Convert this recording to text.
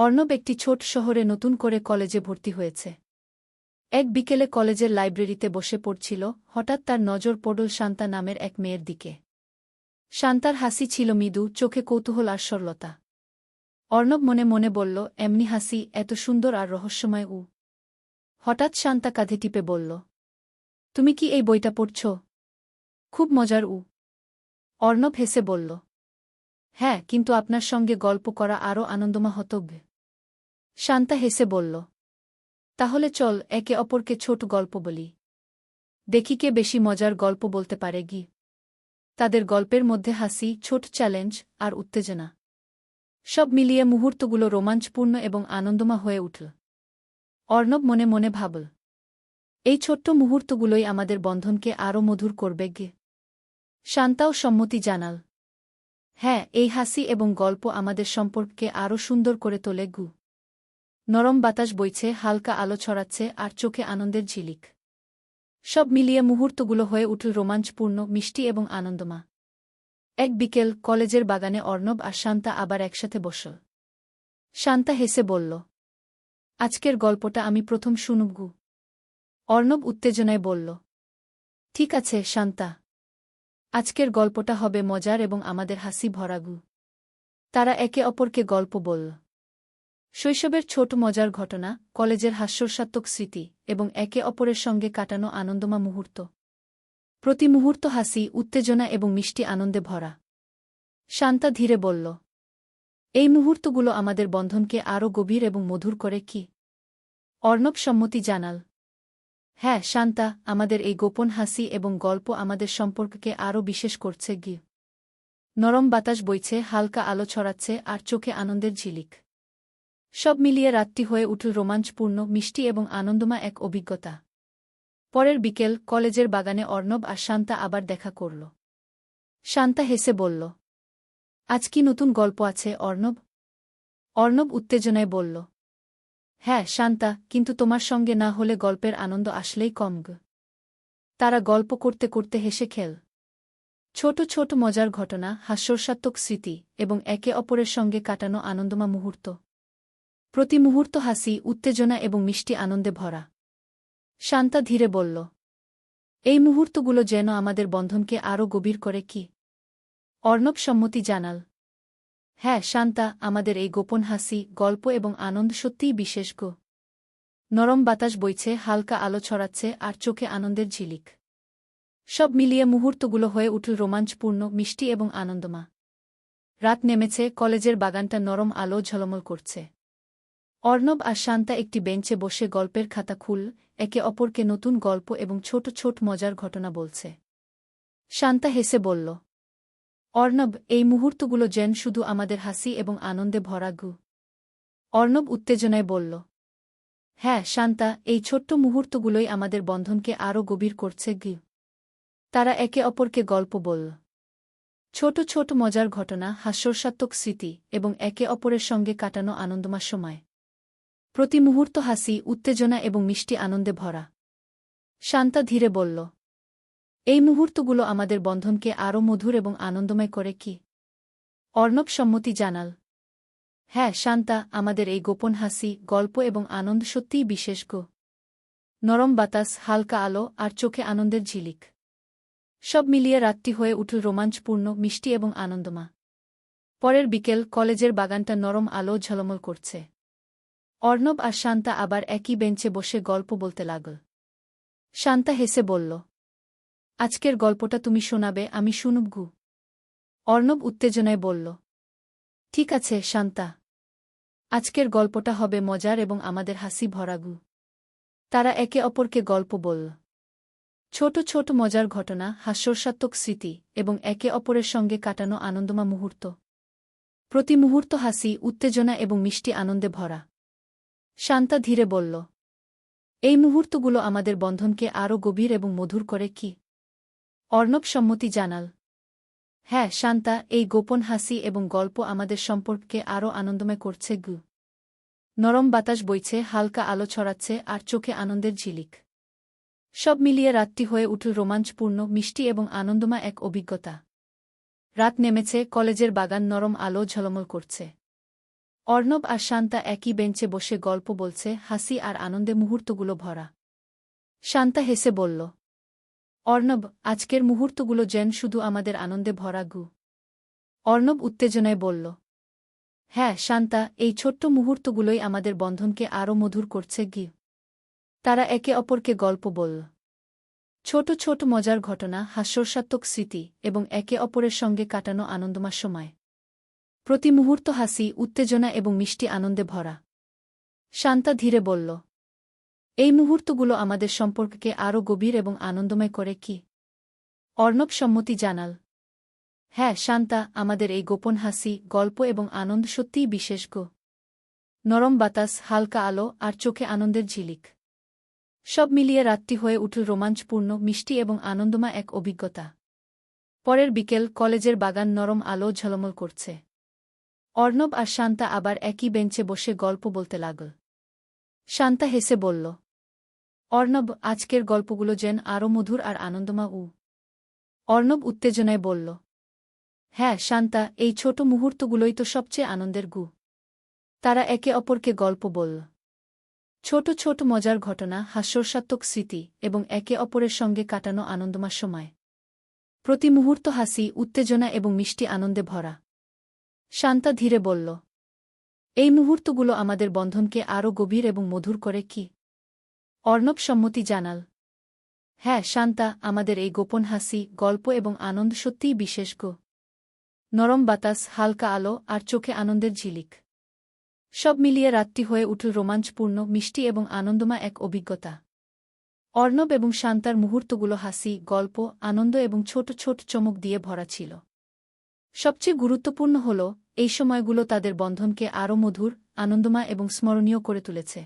অর্ণব একটি ছোট শহরে নতুন করে কলেজে ভর্তি হয়েছে। এক বিকেলে কলেজের লাইব্রেরিতে বসে পড়ছিল, হঠাৎ তার নজর পড়ল শান্তা নামের এক মেয়ের দিকে। শান্তার হাসি ছিল মৃদু, চোখে কৌতূহল আর সরলতা। অর্ণব মনে মনে বলল, এমনি হাসি, এত সুন্দর আর রহস্যময়। হঠাৎ শান্তা কাঁধে টিপে বলল, তুমি কি এই বইটা পড়ছ? খুব মজার। অর্ণব হেসে বলল, হ্যাঁ, কিন্তু আপনার সঙ্গে গল্প করা আরও আনন্দময় হতো। শান্তা হেসে বলল, তাহলে চল একে অপরকে ছোট গল্প বলি। দেখি কে বেশি মজার গল্প বলতে পারে। তাদের গল্পের মধ্যে হাসি, ছোট চ্যালেঞ্জ আর উত্তেজনা, সব মিলিয়ে মুহূর্তগুলো রোমাঞ্চপূর্ণ এবং আনন্দময় হয়ে উঠল। অর্ণব মনে মনে ভাবল, এই ছোট্ট মুহূর্তগুলোই আমাদের বন্ধনকে আরও মধুর করবে। শান্তাও সম্মতি জানাল, হ্যাঁ, এই হাসি এবং গল্প আমাদের সম্পর্ককে আরও সুন্দর করে তোলে। নরম বাতাস বইছে, হালকা আলো ছড়াচ্ছে আর চোখে আনন্দের ঝিলিক। সব মিলিয়ে মুহূর্তগুলো হয়ে উঠল রোমাঞ্চপূর্ণ, মিষ্টি এবং আনন্দময়। এক বিকেল কলেজের বাগানে অর্ণব আর শান্তা আবার একসাথে বসল। শান্তা হেসে বলল, আজকের গল্পটা আমি প্রথম শুনব। অর্ণব উত্তেজনায় বলল, ঠিক আছে শান্তা, আজকের গল্পটা হবে মজার এবং আমাদের হাসি ভরা। তারা একে অপরকে গল্প বলল। শৈশবের ছোট মজার ঘটনা, কলেজের হাস্যরসাত্মক স্মৃতি এবং একে অপরের সঙ্গে কাটানো আনন্দময় মুহূর্ত। প্রতি মুহূর্ত হাসি, উত্তেজনা এবং মিষ্টি আনন্দে ভরা। শান্তা ধীরে বলল, এই মুহূর্তগুলো আমাদের বন্ধনকে আরও গভীর এবং মধুর করে। কি? অর্ণব সম্মতি জানাল, হ্যাঁ শান্তা, আমাদের এই গোপন হাসি এবং গল্প আমাদের সম্পর্ককে আরও বিশেষ করছে। নরম বাতাস বইছে, হালকা আলো ছড়াচ্ছে আর চোখে আনন্দের ঝিলিক। সব মিলিয়ে রাতটি হয়ে উঠল রোমাঞ্চপূর্ণ, মিষ্টি এবং আনন্দময় এক অভিজ্ঞতা। পরের বিকেল কলেজের বাগানে অর্ণব আর শান্তা আবার দেখা করল। শান্তা হেসে বলল, আজ কি নতুন গল্প আছে অর্ণব? অর্ণব উত্তেজনায় বলল, হ্যাঁ শান্তা, কিন্তু তোমার সঙ্গে না হলে গল্পের আনন্দ আসলেই কম। তারা গল্প করতে করতে হেসে খেল। ছোট ছোট মজার ঘটনা, হাস্যরসাত্মক স্মৃতি এবং একে অপরের সঙ্গে কাটানো আনন্দময় মুহূর্ত। প্রতি মুহূর্ত হাসি, উত্তেজনা এবং মিষ্টি আনন্দে ভরা। শান্তা ধীরে বলল, এই মুহূর্তগুলো যেন আমাদের বন্ধনকে আরও গভীর করে। কি? অর্ণব সম্মতি জানাল, হ্যাঁ শান্তা, আমাদের এই গোপন হাসি, গল্প এবং আনন্দ সত্যিই বিশেষ। নরম বাতাস বইছে, হালকা আলো ছড়াচ্ছে আর চোখে আনন্দের ঝিলিক। সব মিলিয়ে মুহূর্তগুলো হয়ে উঠল রোমাঞ্চপূর্ণ, মিষ্টি এবং আনন্দময়। রাত নেমেছে, কলেজের বাগানটা নরম আলো ঝলমল করছে। অর্ণব আর শান্তা একটি বেঞ্চে বসে গল্পের খাতা খুল একে অপরকে নতুন গল্প এবং ছোট ছোট মজার ঘটনা বলছে। শান্তা হেসে বলল, অর্ণব, এই মুহূর্তগুলো যেন শুধু আমাদের হাসি এবং আনন্দে ভরা। অর্ণব উত্তেজনায় বলল, হ্যাঁ শান্তা, এই ছোট্ট মুহূর্তগুলোই আমাদের বন্ধনকে আরও গভীর করছে। তারা একে অপরকে গল্প বলল। ছোট ছোট মজার ঘটনা, হাস্যরসাত্মক স্মৃতি এবং একে অপরের সঙ্গে কাটানো আনন্দময় সময়। প্রতি মুহূর্ত হাসি, উত্তেজনা এবং মিষ্টি আনন্দে ভরা। শান্তা ধীরে বলল, এই মুহূর্তগুলো আমাদের বন্ধনকে আরও মধুর এবং আনন্দময় করে। কি? অর্ণব সম্মতি জানাল, হ্যাঁ শান্তা, আমাদের এই গোপন হাসি, গল্প এবং আনন্দ সত্যিই বিশেষ। নরম বাতাস, হালকা আলো আর চোখে আনন্দের ঝিলিক। সব মিলিয়ে রাতটি হয়ে উঠল রোমাঞ্চপূর্ণ, মিষ্টি এবং আনন্দময়। পরের বিকেল কলেজের বাগানটা নরম আলো ঝলমল করছে। অর্ণব আর শান্তা আবার একই বেঞ্চে বসে গল্প বলতে লাগল। শান্তা হেসে বলল, আজকের গল্পটা তুমি শোনাবে, আমি শুনব। অর্ণব উত্তেজনায় বলল, ঠিক আছে শান্তা, আজকের গল্পটা হবে মজার এবং আমাদের হাসি ভরা। তারা একে অপরকে গল্প বলল। ছোট ছোট মজার ঘটনা, হাস্যরসাত্মক স্মৃতি এবং একে অপরের সঙ্গে কাটানো আনন্দময় মুহূর্ত। প্রতি মুহূর্ত হাসি, উত্তেজনা এবং মিষ্টি আনন্দে ভরা। শান্তা ধীরে বলল, এই মুহূর্তগুলো আমাদের বন্ধনকে আরও গভীর এবং মধুর করে। কি? অর্ণব সম্মতি জানাল, হ্যাঁ শান্তা, এই গোপন হাসি এবং গল্প আমাদের সম্পর্ককে আরও আনন্দময় করছে। নরম বাতাস বইছে, হালকা আলো ছড়াচ্ছে আর চোখে আনন্দের ঝিলিক। সব মিলিয়ে রাতটি হয়ে উঠল রোমাঞ্চপূর্ণ, মিষ্টি এবং আনন্দময় এক অভিজ্ঞতা। রাত নেমেছে, কলেজের বাগান নরম আলো ঝলমল করছে। অর্ণব আর শান্তা একই বেঞ্চে বসে গল্প বলছে, হাসি আর আনন্দে মুহূর্তগুলো ভরা। শান্তা হেসে বলল, অর্ণব, আজকের মুহূর্তগুলো যেন শুধু আমাদের আনন্দে ভরা গু। অর্ণব উত্তেজনায় বলল, হ্যাঁ শান্তা, এই ছোট্ট মুহূর্তগুলোই আমাদের বন্ধনকে আরও মধুর করছে গি। তারা একে অপরকে গল্প বলল। ছোট ছোট মজার ঘটনা, হাস্যরসাত্মক স্মৃতি এবং একে অপরের সঙ্গে কাটানো আনন্দময় সময়। প্রতি মুহূর্ত হাসি, উত্তেজনা এবং মিষ্টি আনন্দে ভরা। শান্তা ধীরে বলল, এই মুহূর্তগুলো আমাদের সম্পর্ককে আরও গভীর এবং আনন্দময় করে কি? অর্ণব সম্মতি জানাল। হ্যাঁ শান্তা, আমাদের এই গোপন হাসি, গল্প এবং আনন্দ সত্যিই বিশেষ গো। নরম বাতাস, হালকা আলো আর চোখে আনন্দের ঝিলিক, সব মিলিয়ে রাতটি হয়ে উঠল রোমাঞ্চপূর্ণ, মিষ্টি এবং আনন্দময় এক অভিজ্ঞতা। পরের বিকেল, কলেজের বাগান নরম আলো ঝলমল করছে। অর্ণব আর শান্তা আবার একই বেঞ্চে বসে গল্প বলতে লাগল। শান্তা হেসে বলল, অর্ণব, আজকের গল্পগুলো যেন আরও মধুর আর আনন্দময়। অর্ণব উত্তেজনায় বলল, হ্যাঁ শান্তা, এই ছোট মুহূর্তগুলোই তো সবচেয়ে আনন্দের গু। তারা একে অপরকে গল্প বলল। ছোট ছোট মজার ঘটনা, হাস্যরসাত্মক স্মৃতি এবং একে অপরের সঙ্গে কাটানো আনন্দময় সময়। প্রতি মুহূর্ত হাসি, উত্তেজনা এবং মিষ্টি আনন্দে ভরা। শান্তা ধীরে বলল, এই মুহূর্তগুলো আমাদের বন্ধনকে আরও গভীর এবং মধুর করে কি? অর্ণব সম্মতি জানাল। হ্যাঁ শান্তা, আমাদের এই গোপন হাসি, গল্প এবং আনন্দ সত্যিই বিশেষ গো। নরম বাতাস, হালকা আলো আর চোখে আনন্দের ঝিলিক, সব মিলিয়ে রাতটি হয়ে উঠল রোমাঞ্চপূর্ণ, মিষ্টি এবং আনন্দময় এক অভিজ্ঞতা। অর্ণব এবং শান্তার মুহূর্তগুলো হাসি, গল্প, আনন্দ এবং ছোট ছোট চমক দিয়ে ভরা ছিল। সবচেয়ে গুরুত্বপূর্ণ হল, এই সময়গুলো তাদের বন্ধনকে আরও মধুর, আনন্দময় এবং স্মরণীয় করে তুলেছে।